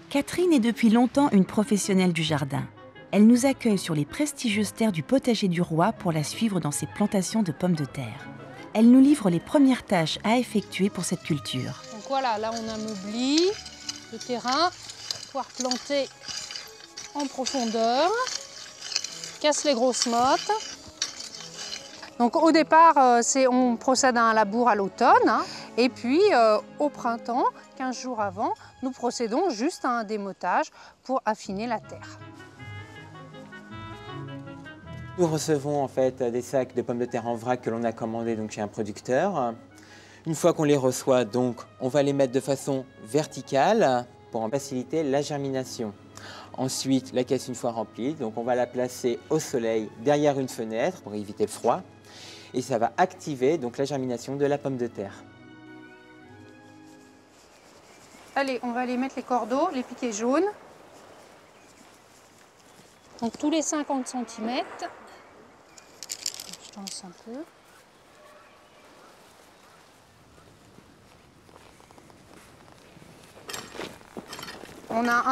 Catherine est depuis longtemps une professionnelle du jardin. Elle nous accueille sur les prestigieuses terres du potager du roi pour la suivre dans ses plantations de pommes de terre. Elle nous livre les premières tâches à effectuer pour cette culture. Donc voilà, là on ameublit le terrain pour pouvoir planter en profondeur. Casse les grosses mottes. Donc au départ, on procède à un labour à l'automne, hein, et puis au printemps, 15 jours avant, nous procédons juste à un démotage pour affiner la terre. Nous recevons en fait des sacs de pommes de terre en vrac que l'on a commandés donc chez un producteur. Une fois qu'on les reçoit, donc, on va les mettre de façon verticale pour en faciliter la germination. Ensuite, la caisse une fois remplie, donc on va la placer au soleil derrière une fenêtre pour éviter le froid. Et ça va activer donc la germination de la pomme de terre. Allez, on va aller mettre les cordeaux, les piquets jaunes. Donc tous les 50 cm. Je lance un peu. On a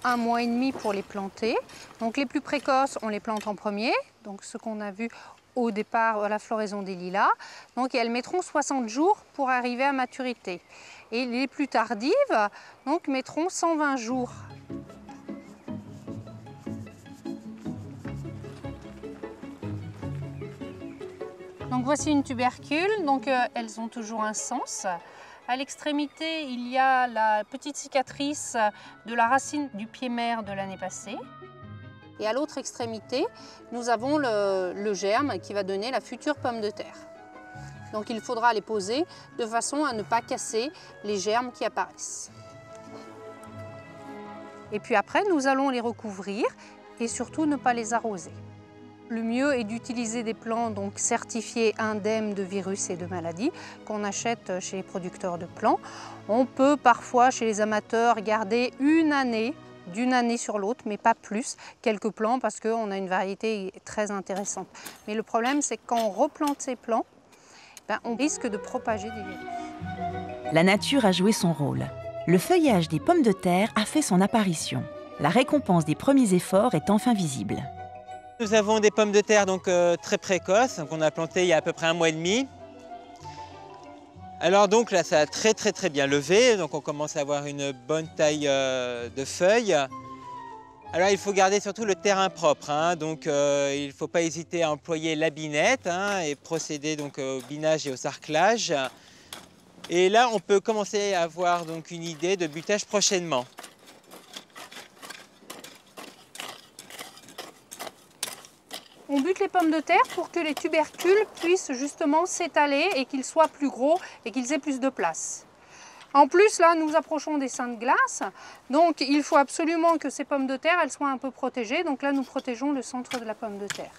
un mois et demi pour les planter. Donc les plus précoces, on les plante en premier. Donc ce qu'on a vu au départ à la floraison des lilas. Donc elles mettront 60 jours pour arriver à maturité. Et les plus tardives donc, mettront 120 jours. Donc voici une tubercule, donc elles ont toujours un sens. À l'extrémité, il y a la petite cicatrice de la racine du pied mère de l'année passée. Et à l'autre extrémité, nous avons le germe qui va donner la future pomme de terre. Donc il faudra les poser de façon à ne pas casser les germes qui apparaissent. Et puis après, nous allons les recouvrir et surtout ne pas les arroser. Le mieux est d'utiliser des plants donc certifiés indemnes de virus et de maladies qu'on achète chez les producteurs de plants. On peut parfois, chez les amateurs, garder une année, d'une année sur l'autre, mais pas plus, quelques plants parce qu'on a une variété très intéressante. Mais le problème, c'est que quand on replante ces plants, on risque de propager des virus. La nature a joué son rôle. Le feuillage des pommes de terre a fait son apparition. La récompense des premiers efforts est enfin visible. Nous avons des pommes de terre donc, très précoces, qu'on a plantées il y a à peu près un mois et demi. Alors donc là, ça a très bien levé, donc on commence à avoir une bonne taille de feuilles. Alors il faut garder surtout le terrain propre, hein, donc il ne faut pas hésiter à employer la binette hein, et procéder donc, au binage et au sarclage. Et là, on peut commencer à avoir donc, une idée de butage prochainement. On bute les pommes de terre pour que les tubercules puissent justement s'étaler et qu'ils soient plus gros et qu'ils aient plus de place. En plus, là, nous approchons des seins de glace, donc il faut absolument que ces pommes de terre elles soient un peu protégées. Donc là, nous protégeons le centre de la pomme de terre.